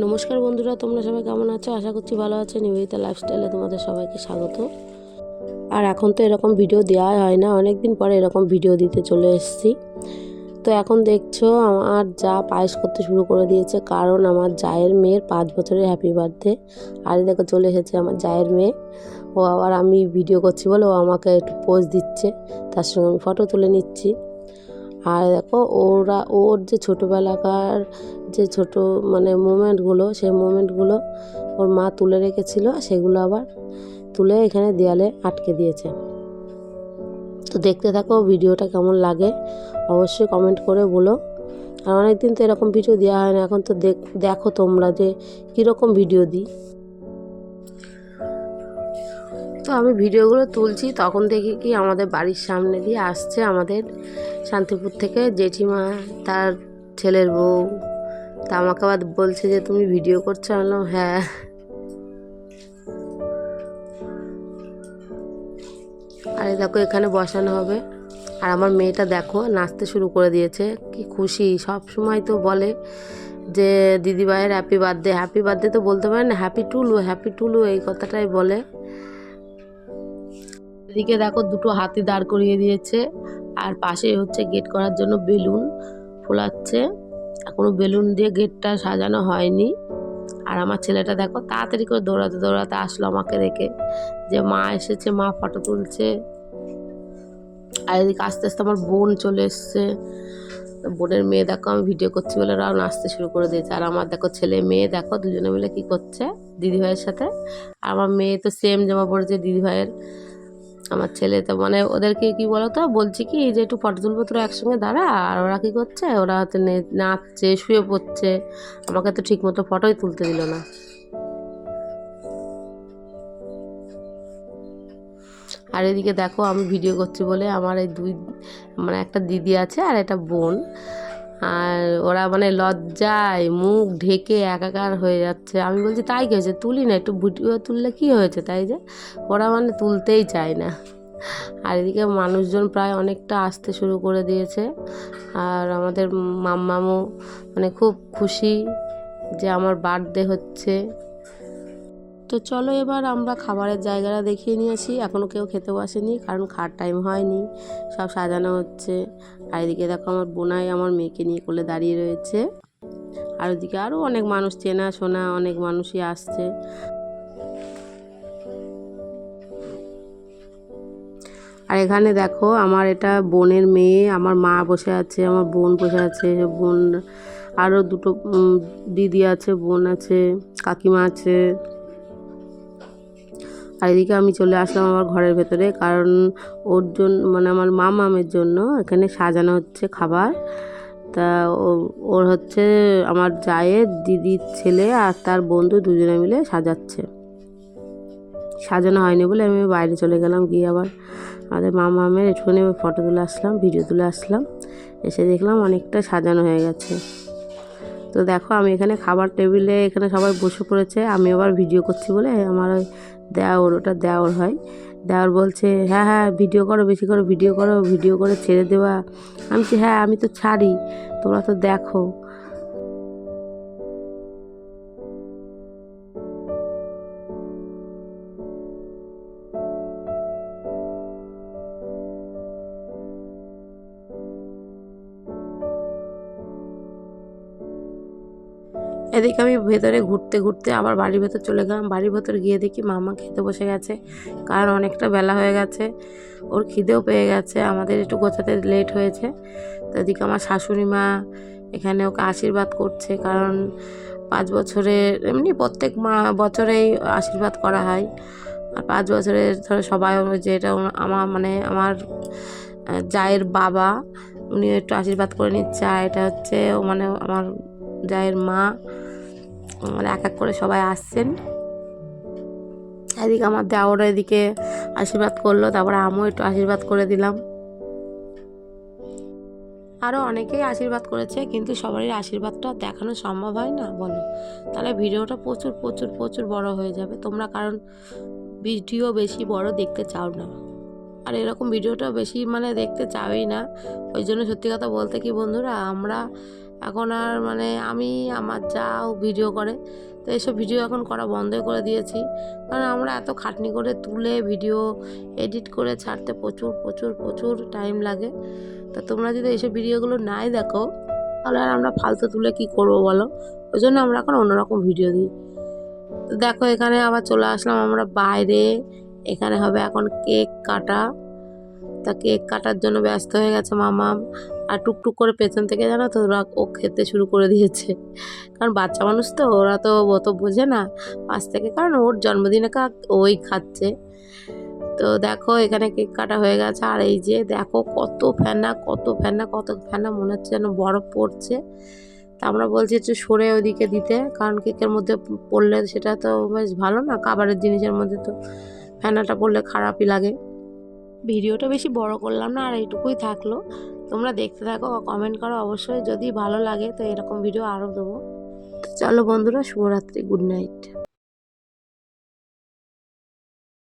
নমস্কার বন্ধুরা, তোমরা সবাই কেমন আছো? আশা করছি ভালো আছো। নিবেদিতা লাইফস্টাইলে তোমাদের সবাইকে স্বাগত। আর এখন তো এরকম ভিডিও দেওয়া হয় না, অনেক দিন পরে এরকম ভিডিও দিতে চলে এসেছি। তো এখন দেখছো আমার যা পায়েস করতে শুরু করে দিয়েছে, কারণ আমার জায়ের মেয়ের 5 বছরের হ্যাপি বার্থডে। আর দেখো চলে এসেছে আমার জায়ের মেয়ে। ও আবার আমি ভিডিও করছি বলে ও আমাকে একটু পোজ দিচ্ছে, তার সঙ্গে আমি ফটো তুলে নিচ্ছি। আর দেখো ওর যে ছোটোবেলাকার যে ছোট মোমেন্টগুলো, সেই মোমেন্টগুলো ওর মা তুলে রেখেছিল, সেগুলো আবার তুলে এখানে দেয়ালে আটকে দিয়েছে। তো দেখতে থাকো ভিডিওটা কেমন লাগে, অবশ্যই কমেন্ট করে বলো। আর অনেকদিন তো এরকম ভিডিও দেওয়া হয় না, এখন তো দেখো তোমরা যে কীরকম ভিডিও দিই। তো আমি ভিডিওগুলো তুলছি, তখন দেখি কি আমাদের বাড়ির সামনে দিয়ে আসছে আমাদের শান্তিপুর থেকে জেঠিমা, তার ছেলের বউ। তা আমাকে আবার বলছে যে তুমি ভিডিও করছো? আমি বললাম হ্যাঁ। আর দেখো এখানে বসানো হবে। আর আমার মেয়েটা দেখো নাচতে শুরু করে দিয়েছে, কি খুশি। সব সময় তো বলে যে দিদিভাইয়ের হ্যাপি বার্থডে, হ্যাপি বার্থডে তো বলতে পারে না, হ্যাপি টুলু, হ্যাপি টুলু এই কথাটাই বলে। এদিকে দেখো দুটো হাতি দাঁড় করিয়ে দিয়েছে, আর পাশে হচ্ছে গেট করার জন্য বেলুন ফোলাচ্ছে। এখনো বেলুন দিয়ে গেটটা সাজানো হয়নি। আর আমার ছেলেটা দেখো তাড়াতাড়ি করে দৌড়াতে দৌড়াতে আসলো আমাকে দেখে, যে মা এসেছে, মা ফটো তুলছে। আর এদিকে আস্তে আস্তে আমার বোন চলে এসছে। বোনের মেয়ে দেখো আমি ভিডিও করছি বলে ওরাও নাচতে শুরু করে দিয়েছে। আর আমার দেখো ছেলে মেয়ে দেখো দুজনে মিলে কি করছে দিদিভাইয়ের সাথে। আর আমার মেয়ে তো সেম জামা পড়েছে দিদিভাইয়ের। আমার ছেলে তো ওদেরকে কি বলতো, বলছি কি যে একটু ফটো তুলবো, তোরা একসঙ্গে দাঁড়া। আর ওরা কি করছে, ওরা হচ্ছে নাচছে, শুয়ে পড়ছে। আমাকে তো ঠিক মতো ফটোই তুলতে দিল না। আর এদিকে দেখো আমি ভিডিও করছি বলে আমার এই একটা দিদি আছে আর একটা বোন, আর ওরা লজ্জায় মুখ ঢেকে একাকার হয়ে যাচ্ছে। আমি বলছি তাই কি হয়েছে, তুলি না, একটু ভিডিও তুললে কি হয়েছে, তাই যে ওরা তুলতেই চায় না। আর এদিকে মানুষজন প্রায় অনেকটা আসতে শুরু করে দিয়েছে। আর আমাদের মাম্মামও খুব খুশি যে আমার বার্থডে হচ্ছে। তো চলো এবার আমরা খাবারের জায়গাটা দেখিয়ে নিয়েছি, এখনও কেউ খেতেও আসেনি, কারণ খাওয়ার টাইম হয়নি, সব সাজানো হচ্ছে। আর এদিকে দেখো আমার বোনাই আমার মেয়েকে নিয়ে কোলে দাঁড়িয়ে রয়েছে। আর ওদিকে আরও অনেক মানুষ, চেনা শোনা অনেক মানুষই আসছে। আর এখানে দেখো আমার এটা বোনের মেয়ে, আমার মা বসে আছে, আমার বোন বসে আছে, বোন আরও দুটো দিদি আছে, বোন আছে, কাকিমা আছে। আর এদিকে আমি চলে আসলাম আমার ঘরের ভেতরে, কারণ ওর জন্য আমার মামের জন্য এখানে সাজানো হচ্ছে খাবার। তা ওর হচ্ছে আমার জায়ের দিদির ছেলে আর তার বন্ধু দুজনে মিলে সাজাচ্ছে। সাজানো হয়নি বলে আমি বাইরে চলে গেলাম, গিয়ে আবার আমাদের মামের একটুখানি ফটো তুলে আসলাম, ভিডিও তুলে আসলাম। এসে দেখলাম অনেকটা সাজানো হয়ে গেছে। তো দেখো আমি এখানে খাবার টেবিলে এখানে সবাই বসে পড়েছে, আমি আবার ভিডিও করছি বলে আমার ওই দেওর, ওটা দেওর হয়, দেওর বলছে হ্যাঁ হ্যাঁ ভিডিও করো, বেশি করে ভিডিও করো, ভিডিও করে ছেড়ে দেওয়া। আমি বলছি হ্যাঁ আমি তো ছাড়ি, তোমরা তো দেখো। এদিকে আমি ভেতরে ঘুরতে ঘুরতে আবার বাড়ির ভেতর চলে গেলাম। বাড়ির ভেতর গিয়ে দেখি মামা খেতে বসে গেছে, কারণ অনেকটা বেলা হয়ে গেছে, ওর খিদেও পেয়ে গেছে, আমাদের একটু গোছাতে লেট হয়েছে। তো এদিকে আমার শাশুড়ি মা এখানে ওকে আশীর্বাদ করছে, কারণ 5 বছরের এমনি প্রত্যেক বছরেই আশীর্বাদ করা হয়। আর 5 বছরের ধরো সবাই যে এটা আমার আমার জায়ের বাবা, উনি একটু আশীর্বাদ করে নিচ্ছে। আর এটা হচ্ছে আমার জায়ের মা, এক এক করে সবাই আসছেন। এদিকে আমার দেওরা এদিকে আশীর্বাদ করলো, তারপরে আমিও একটু আশীর্বাদ করে দিলাম। আরও অনেকেই আশীর্বাদ করেছে, কিন্তু সবারই আশীর্বাদটা দেখানো সম্ভব হয় না, বলো? তাহলে ভিডিওটা প্রচুর প্রচুর প্রচুর বড় হয়ে যাবে, তোমরা কারণ ভিডিও বেশি বড় দেখতে চাও না, আর এরকম ভিডিওটা বেশি দেখতে চাওই না। ওই জন্য সত্যি কথা বলতে কি বন্ধুরা, আমরা এখন আর মানে আমি আমার যাও ভিডিও করে, তো এইসব ভিডিও এখন করা বন্ধই করে দিয়েছি। কারণ আমরা এত খাটনি করে তুলে ভিডিও এডিট করে ছাড়তে প্রচুর প্রচুর প্রচুর টাইম লাগে। তা তোমরা যদি এইসব ভিডিওগুলো নাই দেখো তাহলে আর আমরা ফালতু তুলে কি করব বলো। ওই জন্য আমরা এখন অন্যরকম ভিডিও দিই। তো দেখো এখানে আবার চলে আসলাম আমরা বাইরে। এখানে হবে এখন কেক কাটা। তা কেক কাটার জন্য ব্যস্ত হয়ে গেছে মামাম। আর টুকটুক করে পেছন থেকে জানো তো ওরা ও খেতে শুরু করে দিয়েছে। কারণ বাচ্চা মানুষ তো ওরা তো অত বোঝে না পাশ থেকে, কারণ ওর জন্মদিনে ওই খাচ্ছে। তো দেখো এখানে কেক কাটা হয়ে গেছে। আর এই যে দেখো কত ফেনা কত ফেনা কত ফেনা, মনে হচ্ছে যেন বরফ পড়ছে। তা আমরা বলছি একটু সরে ওদিকে দিতে, কারণ কেকের মধ্যে পড়লে সেটা তো বেশ ভালো না, খাবারের জিনিসের মধ্যে তো ফেনাটা পড়লে খারাপই লাগে। ভিডিওটা বেশি বড় করলাম না, আর এইটুকুই থাকলো। তোমরা দেখতে থাকো, কমেন্ট করো অবশ্যই, যদি ভালো লাগে তো এরকম ভিডিও আরও দেবো। চলো বন্ধুরা, শুভরাত্রি, গুড নাইট।